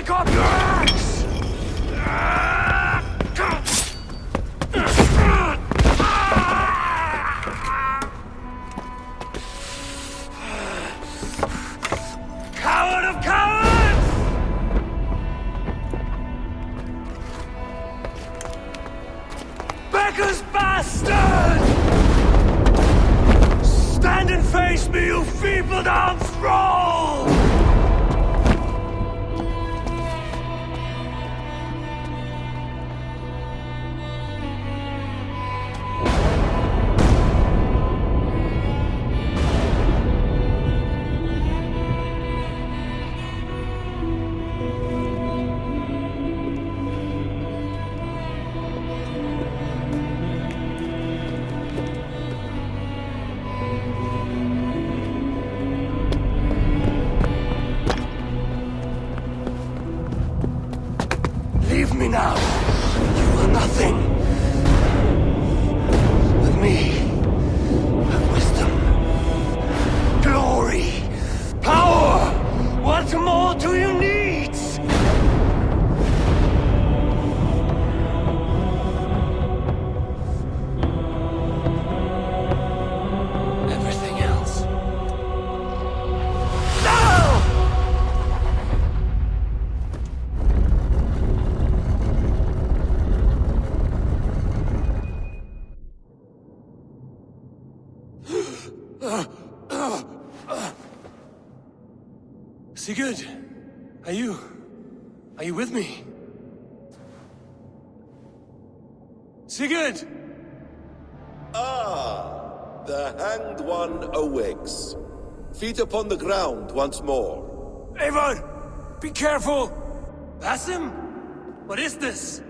Take up your axe! Coward of cowards! Beggar's bastard! Stand and face me, you feeble-down thrall! Leave me now. You are nothing. With me, have wisdom, glory, power. What more do you need? Everything else. No! Sigurd, are you with me? Sigurd! Ah, the hanged one awakes. Feet upon the ground once more. Eivor, be careful! Basim, what is this?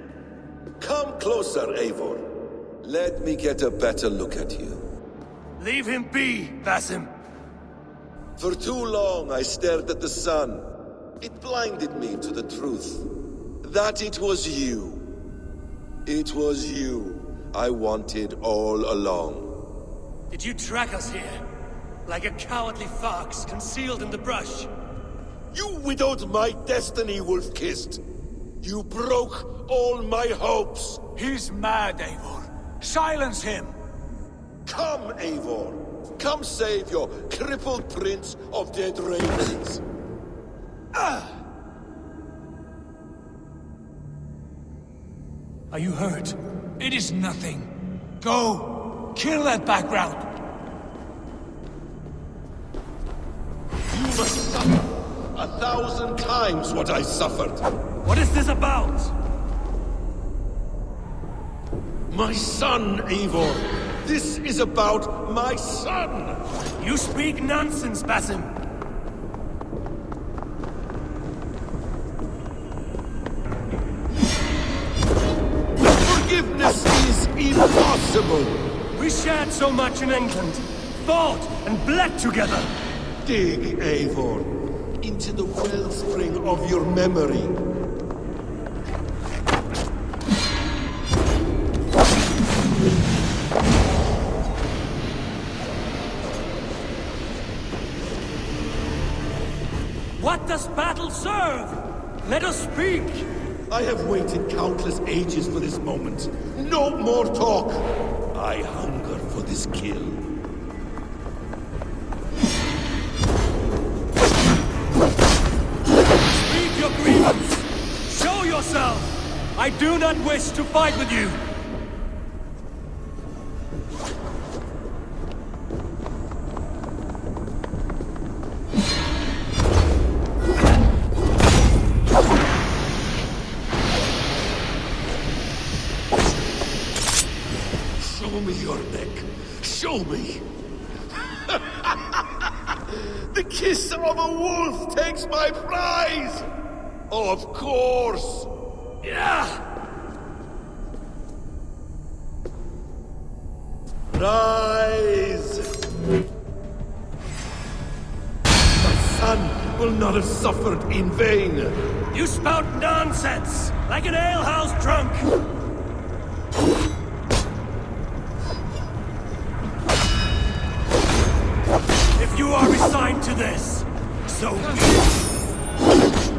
Come closer, Eivor. Let me get a better look at you. Leave him be, Basim. For too long I stared at the sun. It blinded me to the truth. That it was you. It was you I wanted all along. Did you track us here? Like a cowardly fox concealed in the brush? You widowed my destiny, wolf-kissed. You broke all my hopes. He's mad, Eivor. Silence him! Come, Eivor. Come save your crippled prince of dead races. Are you hurt? It is nothing. Go! Kill that background! You must suffer 1,000 times what I suffered. What is this about? My son, Eivor. This is about my son. You speak nonsense, Basim. Forgiveness is impossible. We shared so much in England. Fought and bled together. Dig, Eivor, into the wellspring of your memory. What does battle serve? Let us speak! I have waited countless ages for this moment. No more talk. I hunger for this kill. Speak your grievance! Show yourself! I do not wish to fight with you! Show me your neck. Show me. The kiss of a wolf takes my prize. Of course. Yeah! Rise. My son will not have suffered in vain. You spout nonsense! Like an alehouse drunk! If you are resigned to this, so be it.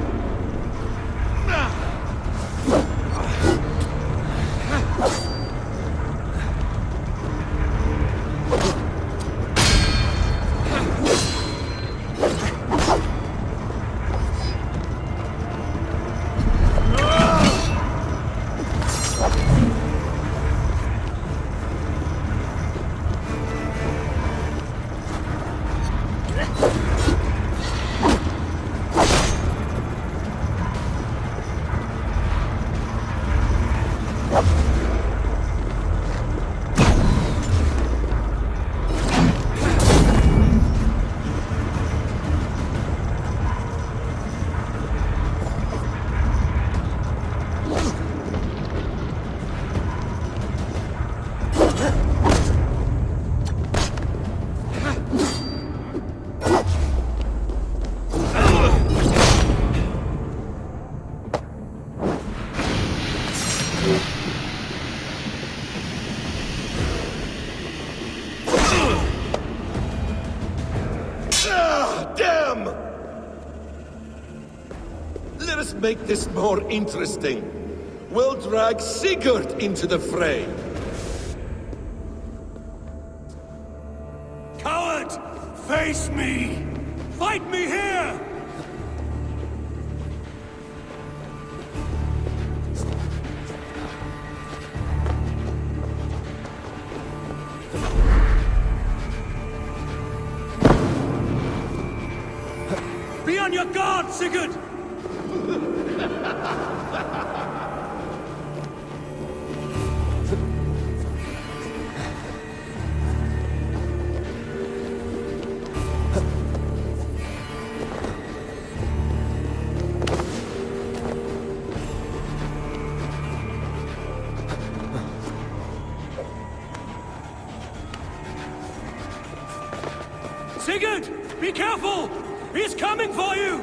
Damn! Let us make this more interesting. We'll drag Sigurd into the fray. Coward! Face me! Fight me here! Be on your guard, Sigurd! Sigurd! Be careful! He's coming for you!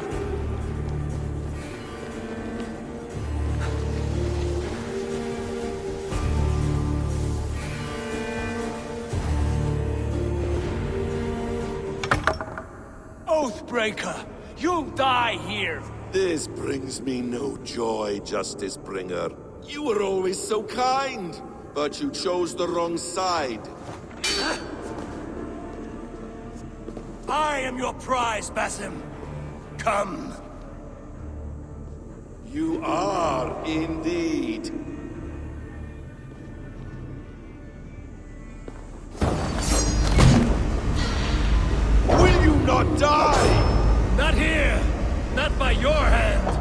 Oathbreaker! You'll die here! This brings me no joy, Justice Bringer. You were always so kind, but you chose the wrong side. I am your prize, Basim. Come. You are indeed. Will you not die? Not here! Not by your hand!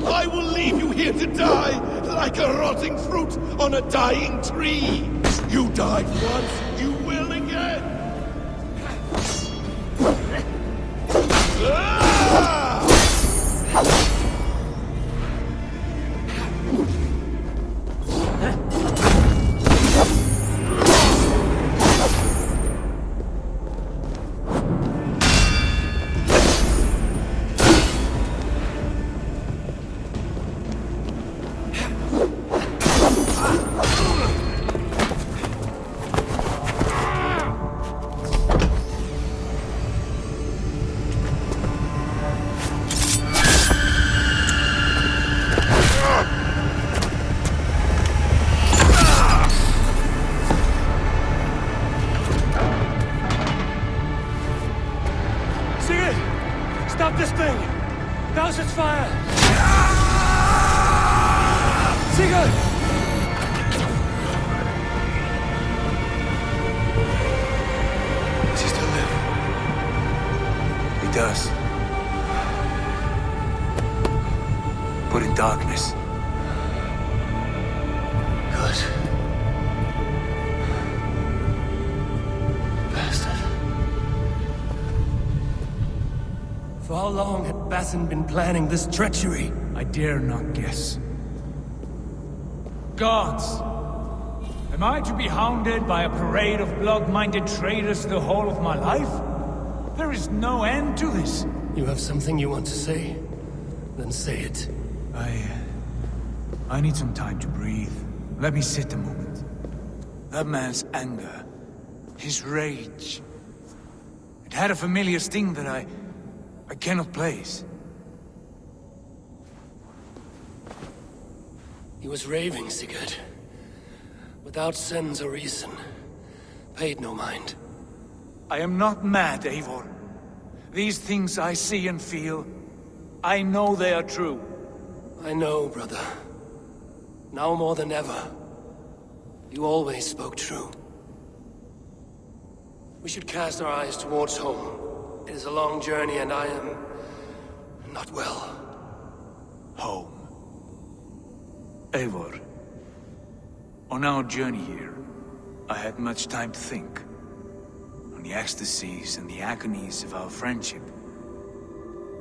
I will leave you here to die, like a rotting fruit on a dying tree. You died once, you will again. Stop this thing! Douse its fire! Sigurd! Does he still live? He does. But in darkness. Good. Bastard. For how long had Basim been planning this treachery? I dare not guess. Gods! Am I to be hounded by a parade of blood-minded traitors the whole of my life? There is no end to this. You have something you want to say? Then say it. I need some time to breathe. Let me sit a moment. That man's anger, his rage, it had a familiar sting that I cannot place. He was raving, Sigurd. Without sense or reason. Paid no mind. I am not mad, Eivor. These things I see and feel, I know they are true. I know, brother. Now more than ever. You always spoke true. We should cast our eyes towards home. It is a long journey and I am not well. Home. Eivor. On our journey here, I had much time to think. On the ecstasies and the agonies of our friendship.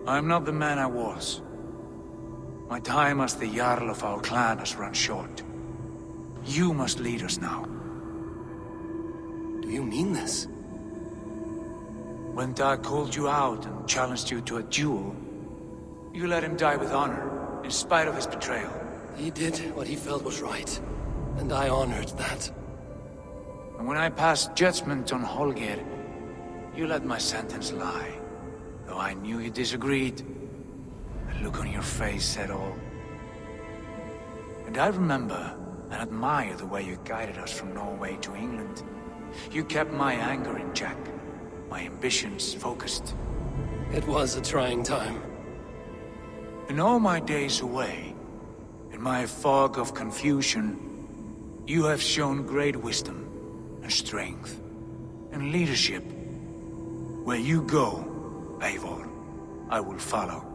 I am not the man I was. My time as the Jarl of our clan has run short. You must lead us now. Do you mean this? When Dag called you out and challenged you to a duel, you let him die with honor. in spite of his betrayal. He did what he felt was right, and I honored that. And when I passed judgment on Holger, you let my sentence lie. Though I knew you disagreed, the look on your face said all. And I remember and admire the way you guided us from Norway to England. You kept my anger in check, my ambitions focused. It was a trying time. In all my days away, in my fog of confusion, you have shown great wisdom and strength and leadership. Where you go, Eivor, I will follow.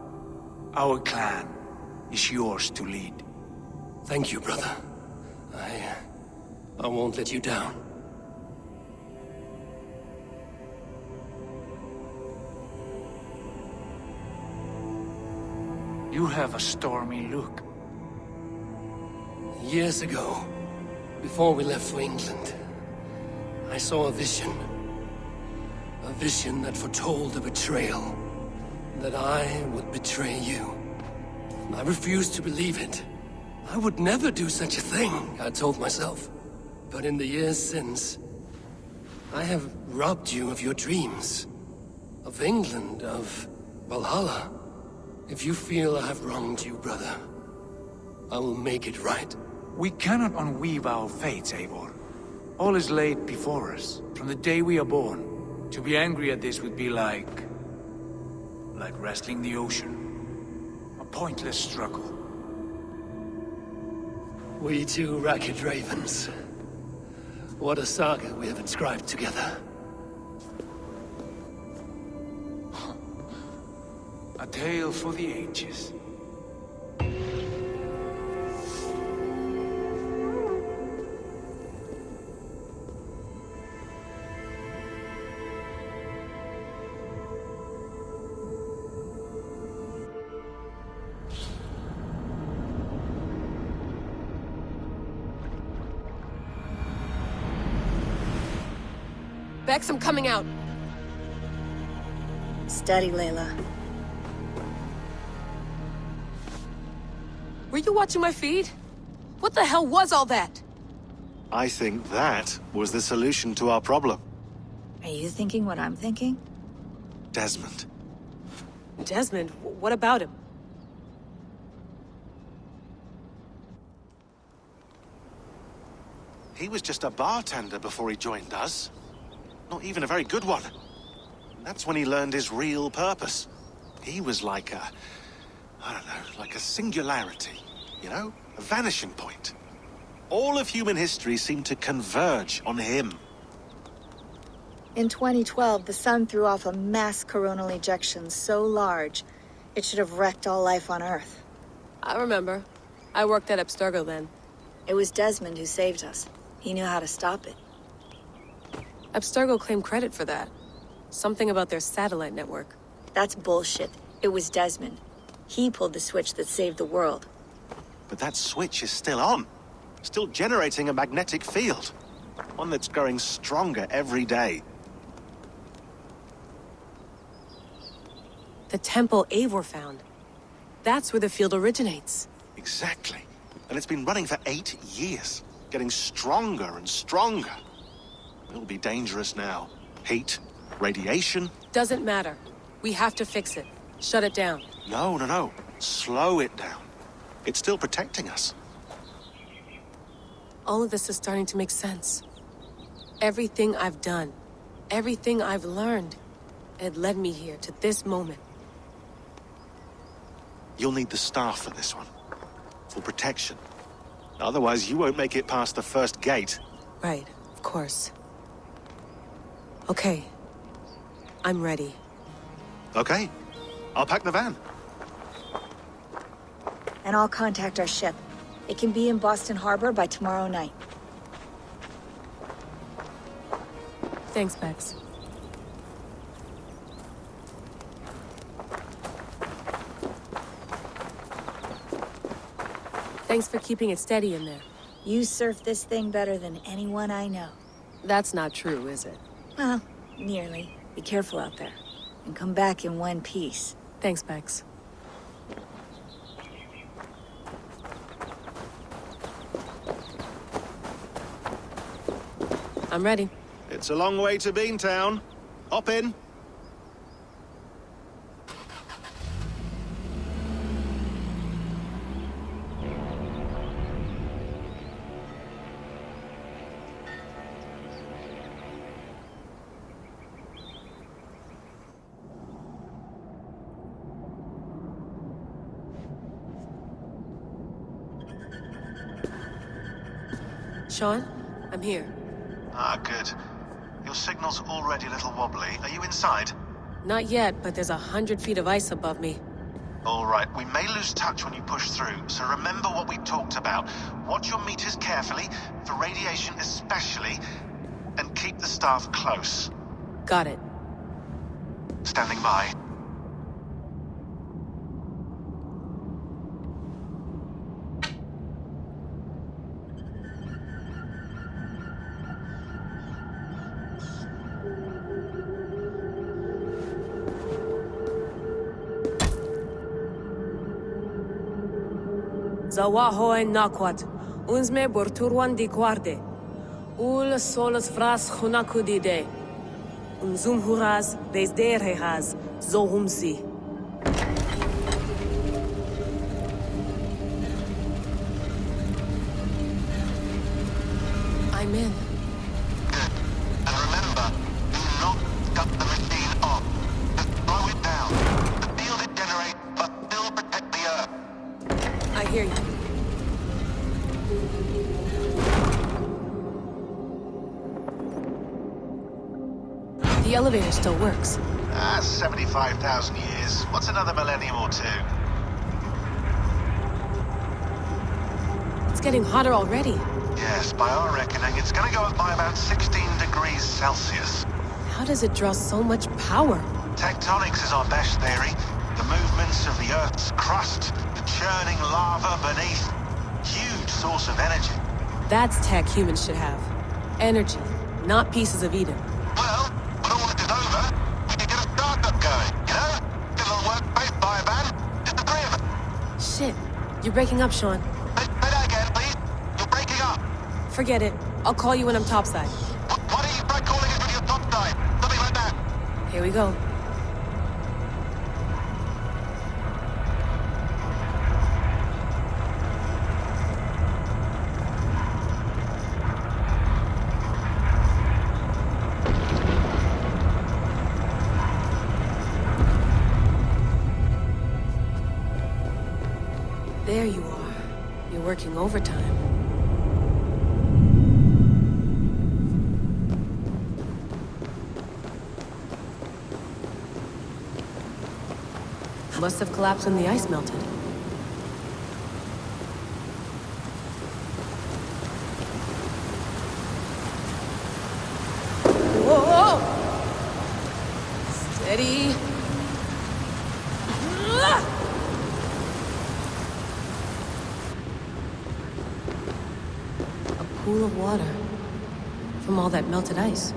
Our clan is yours to lead. Thank you, brother. I won't let you down. You have a stormy look. Years ago, before we left for England, I saw a vision. A vision that foretold a betrayal. That I would betray you. I refused to believe it. I would never do such a thing, I told myself. But in the years since, I have robbed you of your dreams. Of England, of Valhalla. If you feel I have wronged you, brother, I will make it right. We cannot unweave our fates, Eivor. All is laid before us, from the day we are born. To be angry at this would be like wrestling the ocean. A pointless struggle. We two ragged ravens. What a saga we have inscribed together. A tale for the ages. Bex, I'm coming out. Steady, Layla. Were you watching my feed? What the hell was all that? I think that was the solution to our problem. Are you thinking what I'm thinking? Desmond. Desmond? What about him? He was just a bartender before he joined us. Not even a very good one. That's when he learned his real purpose. He was like a... I don't know, like a singularity, you know? A vanishing point. All of human history seemed to converge on him. In 2012, the sun threw off a mass coronal ejection so large, it should have wrecked all life on Earth. I remember. I worked at Abstergo then. It was Desmond who saved us. He knew how to stop it. Abstergo claimed credit for that. Something about their satellite network. That's bullshit. It was Desmond. He pulled the switch that saved the world. But that switch is still on. Still generating a magnetic field. One that's growing stronger every day. The temple Eivor found. That's where the field originates. Exactly. And it's been running for 8 years. Getting stronger and stronger. It'll be dangerous now. Heat, radiation. Doesn't matter. We have to fix it. Shut it down. No. Slow it down. It's still protecting us. All of this is starting to make sense. Everything I've done, everything I've learned, it led me here to this moment. You'll need the staff for this one. For protection. Otherwise, you won't make it past the first gate. Right, of course. Okay. I'm ready. Okay. I'll pack the van. And I'll contact our ship. It can be in Boston Harbor by tomorrow night. Thanks, Bex. Thanks for keeping it steady in there. You surf this thing better than anyone I know. That's not true, is it? Well, nearly. Be careful out there. And come back in one piece. Thanks, Bex. I'm ready. It's a long way to Beantown. Hop in. Sean, I'm here. Ah, good. Your signal's already a little wobbly. Are you inside? Not yet, but there's 100 feet of ice above me. All right, we may lose touch when you push through, so remember what we talked about. Watch your meters carefully, for radiation especially, and keep the staff close. Got it. Standing by. Zawaho en nakwat. Unsme borturwan di guarde. Ul solos vras hunakudide. Unzum huraz, desderehaz, zohumsi. I'm in. Good. And remember, do not cut the machine off. Just slow it down. The field it generates must still protect the Earth. I hear you. The elevator still works. 75,000 years. What's another millennium or two? It's getting hotter already. Yes, by our reckoning, it's gonna go up by about 16 degrees Celsius. How does it draw so much power? Tectonics is our best theory. The movements of the Earth's crust, the churning lava beneath. Huge source of energy. That's tech humans should have. Energy, not pieces of Eden. Well, when all this is over, we can get a startup going, you know? Get a little workspace, buy a van, just the three of us. Shit, you're breaking up, Sean. Say that again, please. You're breaking up. Forget it. I'll call you when I'm topside. Why don't you try calling us with your top side? Something like that. Here we go. There you are. You're working overtime. Must have collapsed when the ice melted. Whoa! Steady. A pool of water from all that melted ice.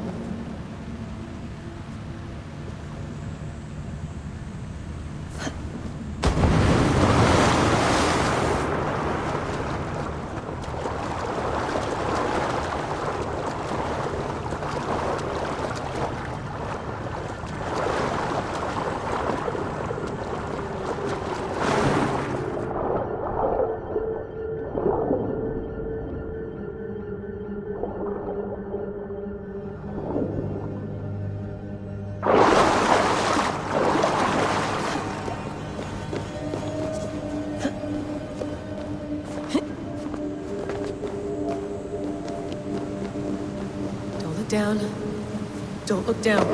Down. Don't look down.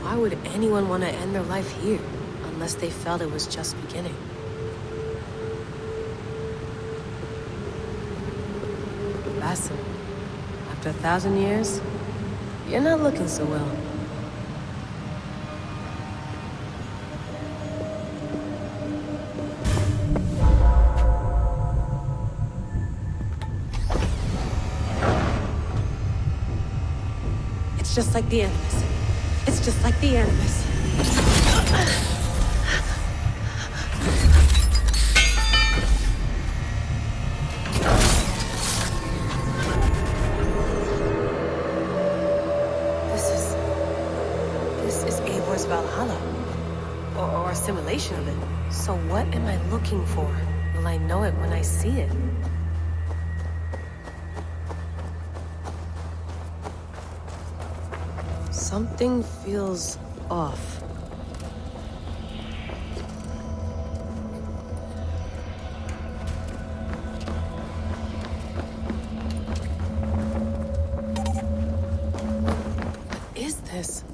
Why would anyone want to end their life here, unless they felt it was just beginning? Basim, after 1,000 years, you're not looking so well. It's just like the animus. It's just like the animus. This is Eivor's Valhalla. Or a simulation of it. So what am I looking for? Will I know it when I see it? Something feels off. What is this?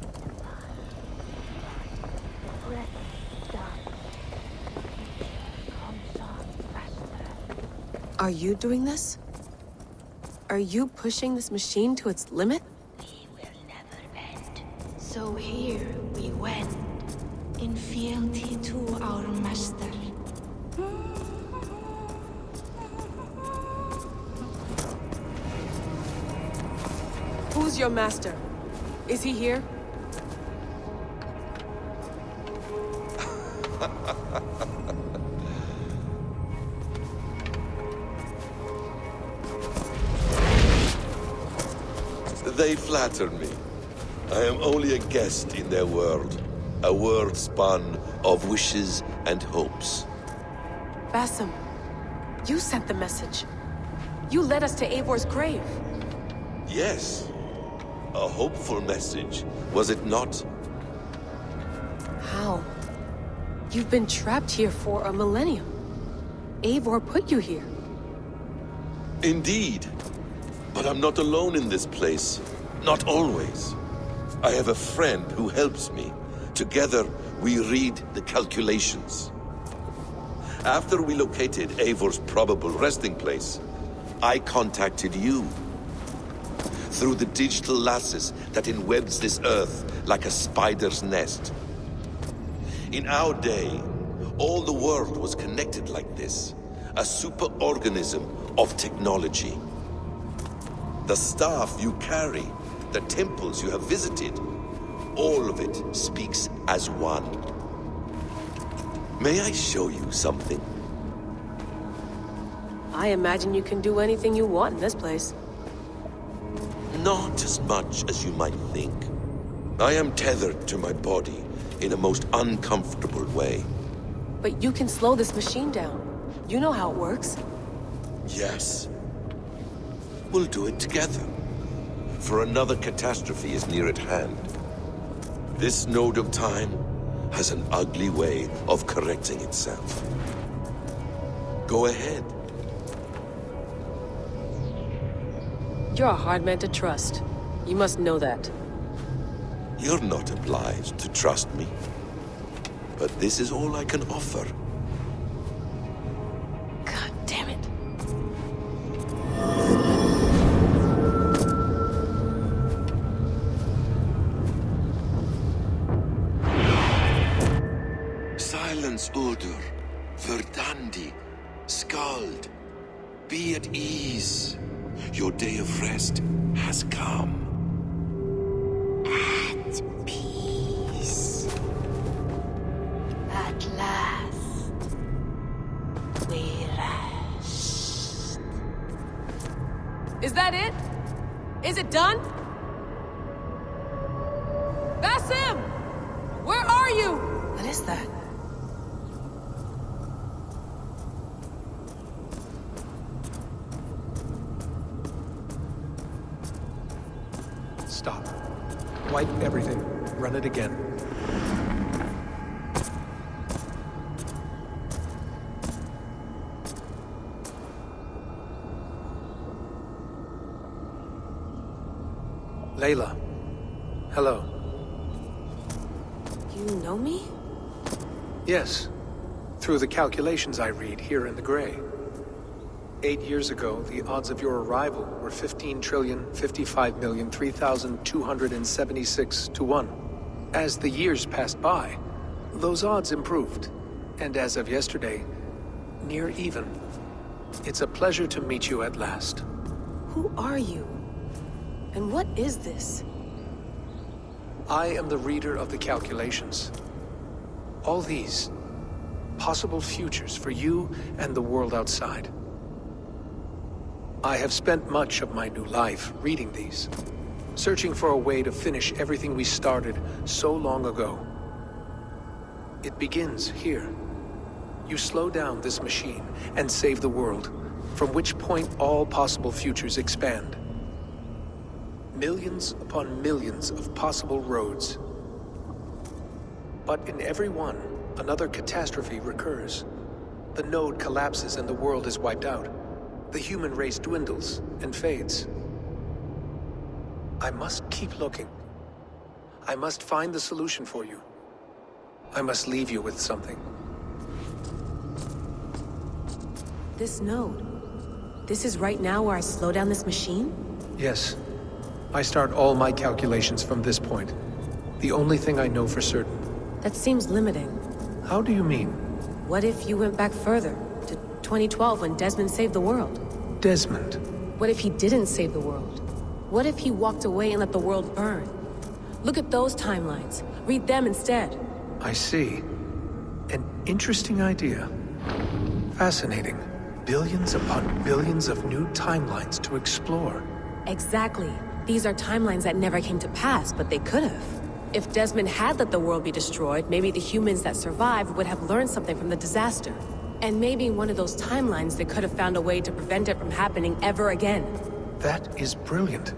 Are you doing this? Are you pushing this machine to its limit? So here we went, in fealty to our master. Who's your master? Is he here? They flatter me. I am only a guest in their world. A world spun of wishes and hopes. Basim, you sent the message. You led us to Eivor's grave. Yes. A hopeful message, was it not? How? You've been trapped here for a millennium. Eivor put you here. Indeed. But I'm not alone in this place. Not always. I have a friend who helps me. Together, we read the calculations. After we located Eivor's probable resting place, I contacted you. Through the digital lasses that enwebs this earth like a spider's nest. In our day, all the world was connected like this. A superorganism of technology. The staff you carry, the temples you have visited, all of it speaks as one. May I show you something? I imagine you can do anything you want in this place. Not as much as you might think. I am tethered to my body in a most uncomfortable way. But you can slow this machine down. You know how it works. Yes. We'll do it together. For another catastrophe is near at hand. This node of time has an ugly way of correcting itself. Go ahead. You're a hard man to trust. You must know that. You're not obliged to trust me. But this is all I can offer. God damn it. Silence, Udur. Verdandi. Skald. Be at ease. Your day of rest has come. At peace. At last, we rest. Is that it? Is it done? is that? Stop. Wipe everything. Run it again. Layla. Hello. You know me? Yes. Through the calculations I read here in the gray. 8 years ago, the odds of your arrival were 15,055,003,276 to 1. As the years passed by, those odds improved. And as of yesterday, near even. It's a pleasure to meet you at last. Who are you? And what is this? I am the reader of the calculations. All these possible futures for you and the world outside. I have spent much of my new life reading these, searching for a way to finish everything we started so long ago. It begins here. You slow down this machine and save the world, from which point all possible futures expand. Millions upon millions of possible roads. But in every one, another catastrophe recurs. The node collapses and the world is wiped out. The human race dwindles and fades. I must keep looking. I must find the solution for you. I must leave you with something. This node. This is right now where I slow down this machine? Yes. I start all my calculations from this point. The only thing I know for certain. That seems limiting. How do you mean? What if you went back further, to 2012 when Desmond saved the world? Desmond? What if he didn't save the world? What if he walked away and let the world burn? Look at those timelines. Read them instead. I see. An interesting idea. Fascinating. Billions upon billions of new timelines to explore. Exactly. These are timelines that never came to pass, but they could have. If Desmond had let the world be destroyed, maybe the humans that survived would have learned something from the disaster. And maybe in one of those timelines they could have found a way to prevent it from happening ever again. That is brilliant.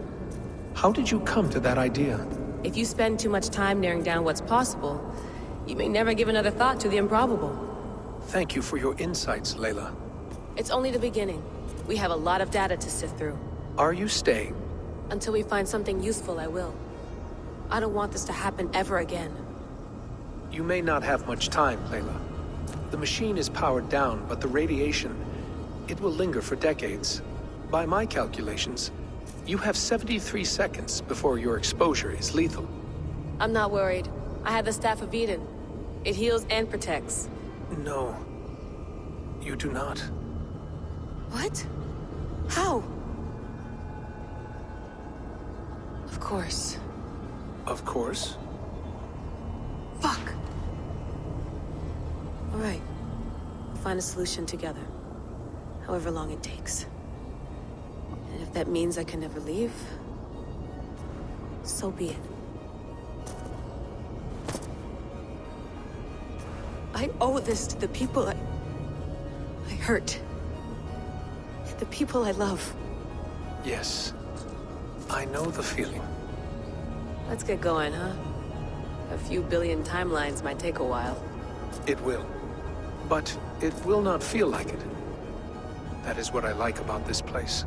How did you come to that idea? If you spend too much time narrowing down what's possible, you may never give another thought to the improbable. Thank you for your insights, Layla. It's only the beginning. We have a lot of data to sift through. Are you staying? Until we find something useful, I will. I don't want this to happen ever again. You may not have much time, Layla. The machine is powered down, but the radiation, it will linger for decades. By my calculations, you have 73 seconds before your exposure is lethal. I'm not worried. I have the Staff of Eden. It heals and protects. No. You do not. What? How? Of course. Of course. Fuck! All right. We'll find a solution together. However long it takes. And if that means I can never leave, so be it. I owe this to the people I hurt. The people I love. Yes. I know the feeling. Let's get going, huh? A few billion timelines might take a while. It will. But it will not feel like it. That is what I like about this place.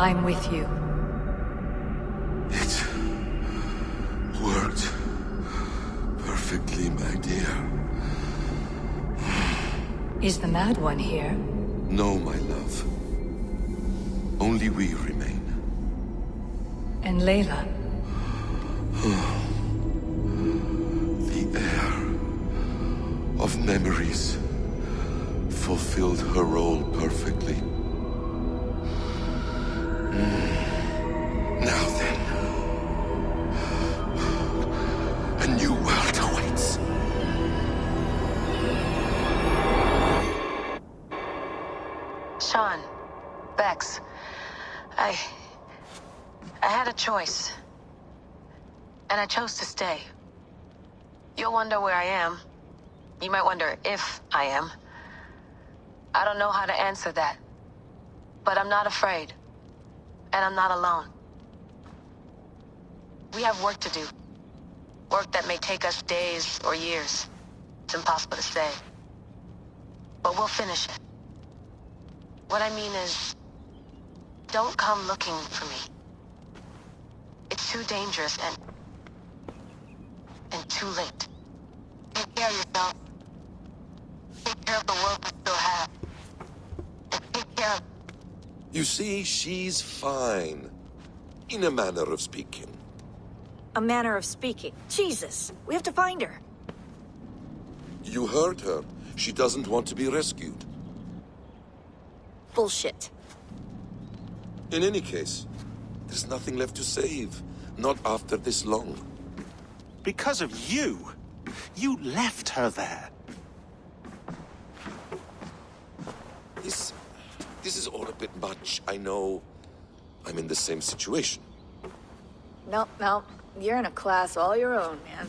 I'm with you. It worked perfectly, my dear. Is the Mad One here? No, my love. Only we remain. And Layla? The air of memories fulfilled her role perfectly. Now then, a new world awaits. Sean, Bex, I had a choice. And I chose to stay. You'll wonder where I am. You might wonder if I am. I don't know how to answer that. But I'm not afraid. And I'm not alone. We have work to do. Work that may take us days or years. It's impossible to say. But we'll finish it. What I mean is, don't come looking for me. It's too dangerous and too late. Take care of yourself. Take care of the world we still have. And take care of... You see, she's fine. In a manner of speaking. A manner of speaking. Jesus, we have to find her. You heard her. She doesn't want to be rescued. Bullshit. In any case, there's nothing left to save. Not after this long. Because of you. You left her there. This is all a bit much. I know I'm in the same situation. Nope. You're in a class all your own, man.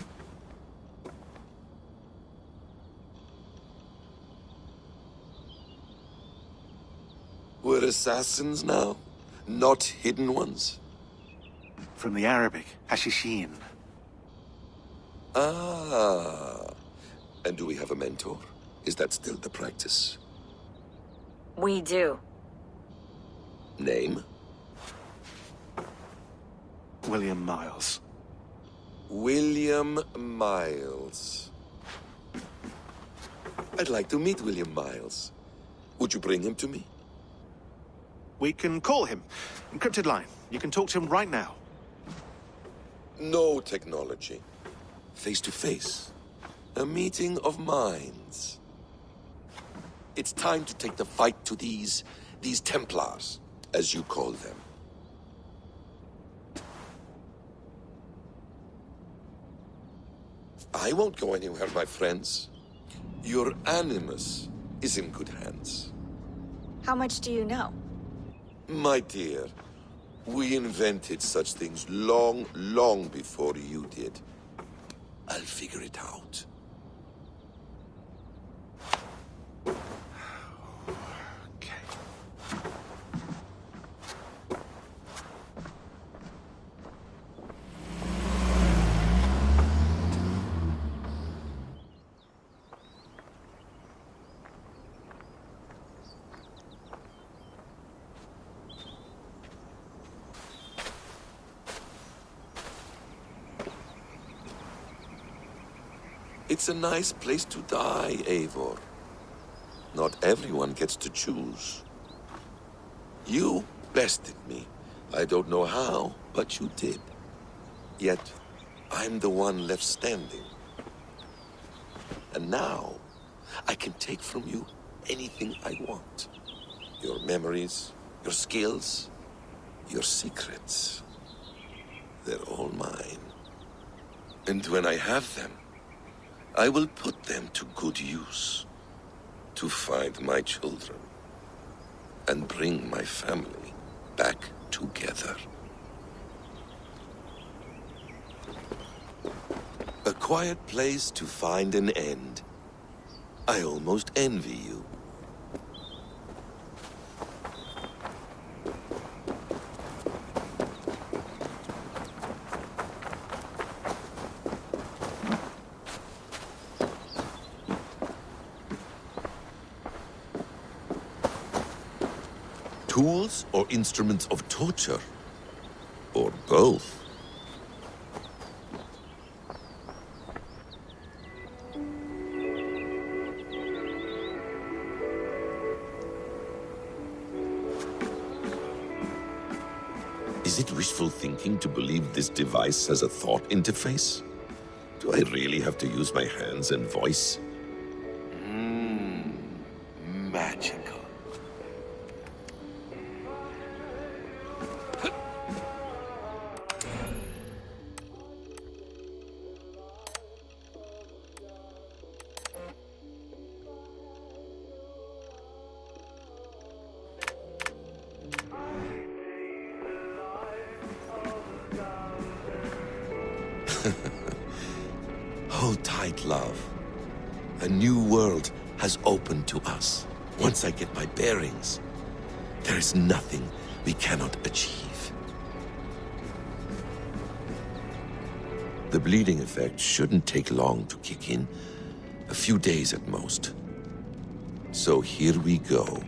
We're assassins now? Not hidden ones? From the Arabic, Assasin. Ah. And do we have a mentor? Is that still the practice? We do. Name? William Miles. William Miles. I'd like to meet William Miles. Would you bring him to me? We can call him. Encrypted line. You can talk to him right now. No technology. Face to face. A meeting of minds. It's time to take the fight to these Templars, as you call them. I won't go anywhere, my friends. Your animus is in good hands. How much do you know? My dear, we invented such things long, long before you did. I'll figure it out. Okay. It's a nice place to die, Eivor. Not everyone gets to choose. You bested me. I don't know how, but you did. Yet, I'm the one left standing. And now, I can take from you anything I want. Your memories, your skills, your secrets. They're all mine. And when I have them, I will put them to good use. To find my children. And bring my family back together. A quiet place to find an end. I almost envy you. Tools or instruments of torture? Or both? Is it wishful thinking to believe this device has a thought interface? Do I really have to use my hands and voice? Magical. Hold tight, love. A new world has opened to us. Once I get my bearings, there is nothing we cannot achieve. The bleeding effect shouldn't take long to kick in. A few days at most. So here we go.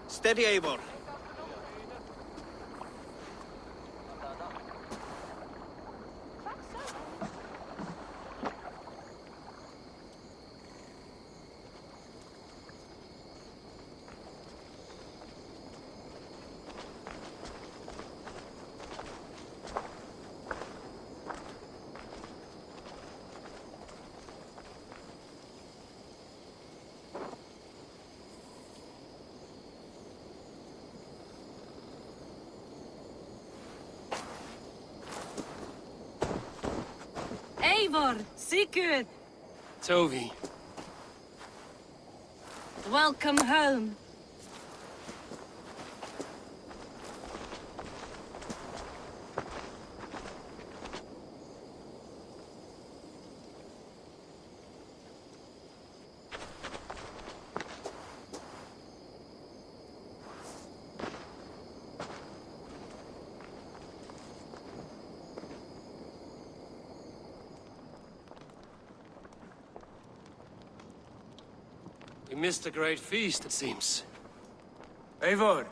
Steady, Eivor. Eivor, Sigurd, Tovi. welcome home. We missed a great feast, it seems. Eivor!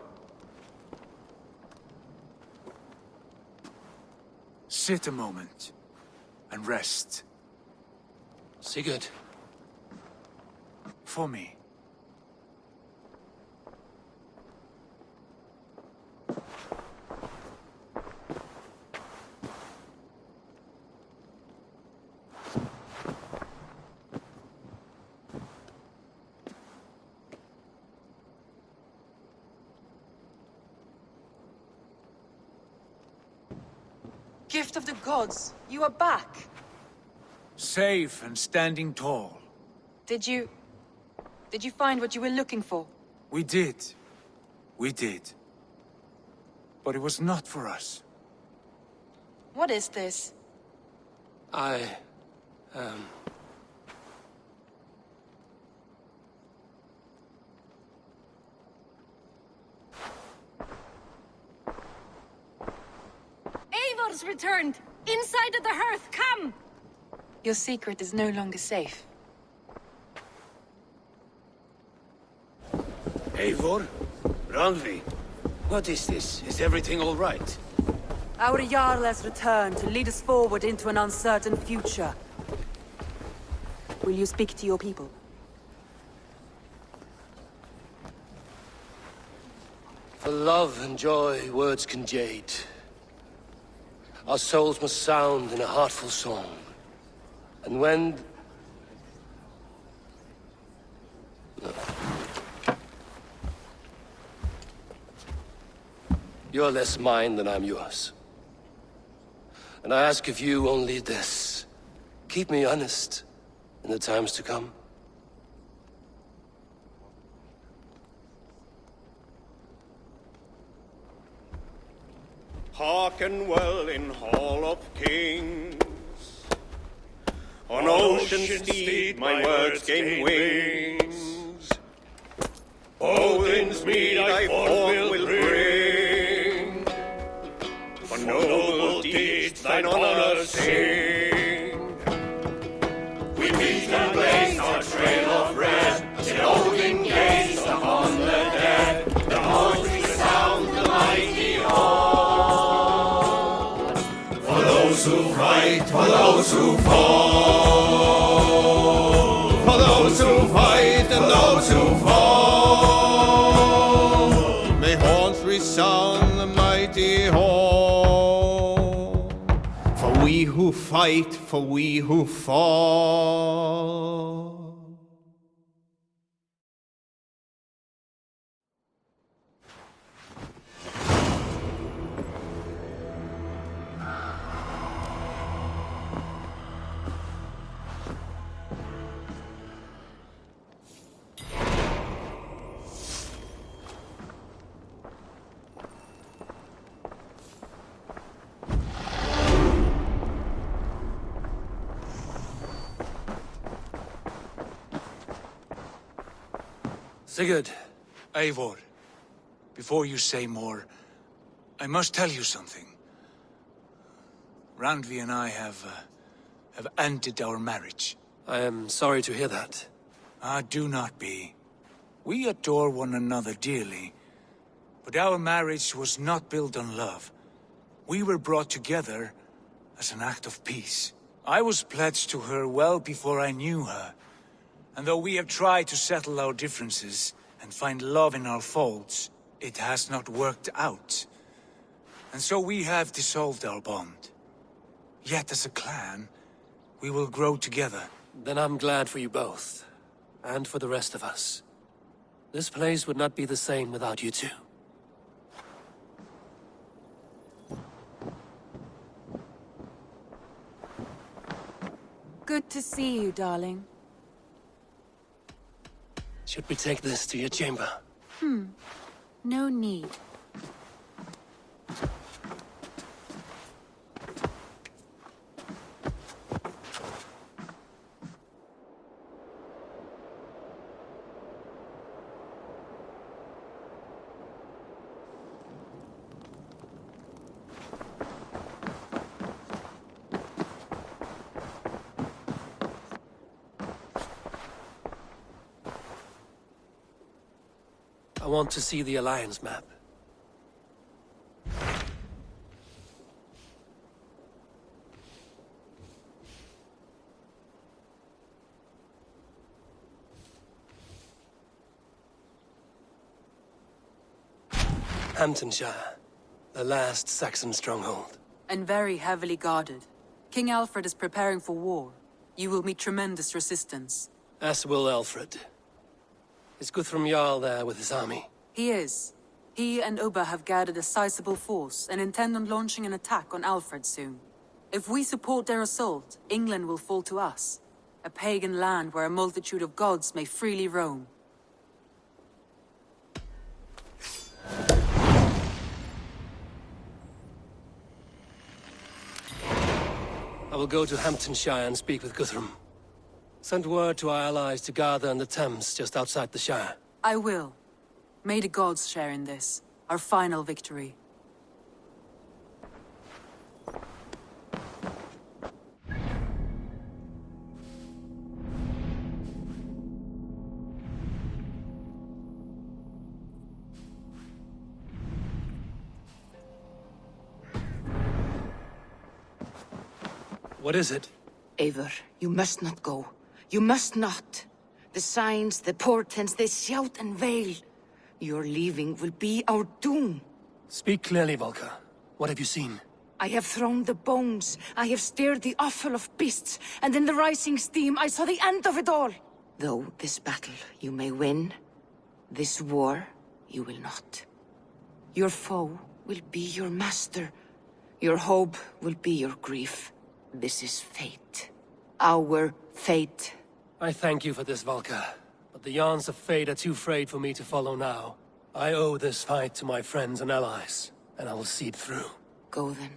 Sit a moment and rest. Sigurd. For me. Gift of the gods, you are back. Safe and standing tall. Did you find what you were looking for? We did. We did. But it was not for us. What is this? Eivor's returned! Inside of the hearth, come! Your secret is no longer safe. Eivor? Randvi? What is this? Is everything all right? Our Jarl has returned to lead us forward into an uncertain future. Will you speak to your people? For love and joy, words can jade. Our souls must sound in a heartful song. And when... You're less mine than I'm yours. And I ask of you only this. Keep me honest in the times to come. Hearken well in Hall of Kings. On ocean's steed my words gain wings. Odin's mead I forth will bring. For noble deeds thine honor sing. We meet and blaze our trail of red, till Odin gazed upon the dead. The horns resound the mighty hall. For those who fight, for those who fall. For those who fight and those who fall. May horns resound the mighty hall. For we who fight, for we who fall. Sigurd. Eivor, before you say more, I must tell you something. Randvi and I have ended our marriage. I am sorry to hear that. Ah, do not be. We adore one another dearly, but our marriage was not built on love. We were brought together as an act of peace. I was pledged to her well before I knew her. And though we have tried to settle our differences and find love in our faults, it has not worked out. And so we have dissolved our bond. Yet as a clan, we will grow together. Then I'm glad for you both. And for the rest of us. This place would not be the same without you two. Good to see you, darling. Should we take this to your chamber? No need. I want to see the Alliance map. Hamptonshire, the last Saxon stronghold. And very heavily guarded. King Alfred is preparing for war. You will meet tremendous resistance. As will Alfred. Is Guthrum Jarl there with his army? He is. He and Ubba have gathered a sizable force and intend on launching an attack on Alfred soon. If we support their assault, England will fall to us. A pagan land where a multitude of gods may freely roam. I will go to Hamptonshire and speak with Guthrum. Send word to our allies to gather in the Thames just outside the Shire. I will. May the gods share in this, our final victory. What is it? Eivor, you must not go. You must not. The signs, the portents, they shout and wail. Your leaving will be our doom. Speak clearly, Volker. What have you seen? I have thrown the bones. I have stirred the offal of beasts. And in the rising steam, I saw the end of it all. Though this battle you may win, this war you will not. Your foe will be your master. Your hope will be your grief. This is fate. Our fate. I thank you for this, Volker. But the yarns of fate are too frayed for me to follow now. I owe this fight to my friends and allies, and I will see it through. Go then,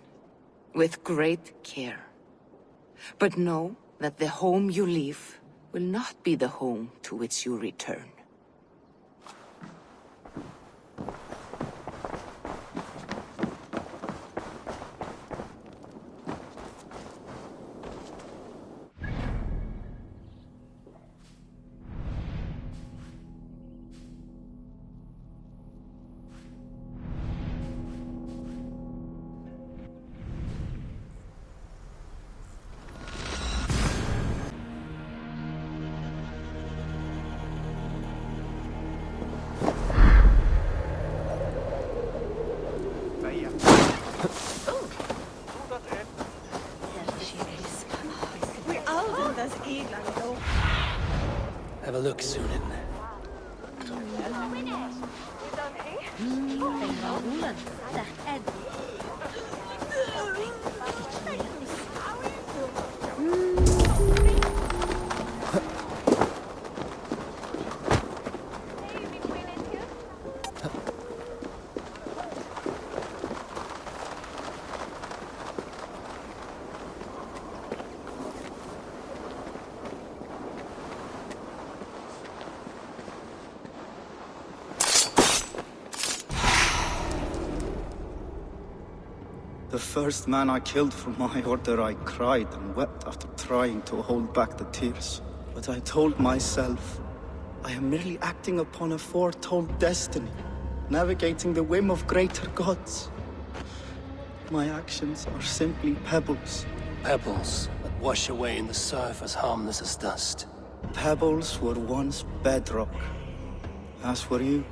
with great care. But know that the home you leave will not be the home to which you return. Have a look, Sunan. The first man I killed for my order, I cried and wept after trying to hold back the tears. But I told myself, I am merely acting upon a foretold destiny, navigating the whim of greater gods. My actions are simply pebbles. Pebbles that wash away in the surf as harmless as dust. Pebbles were once bedrock, as were you.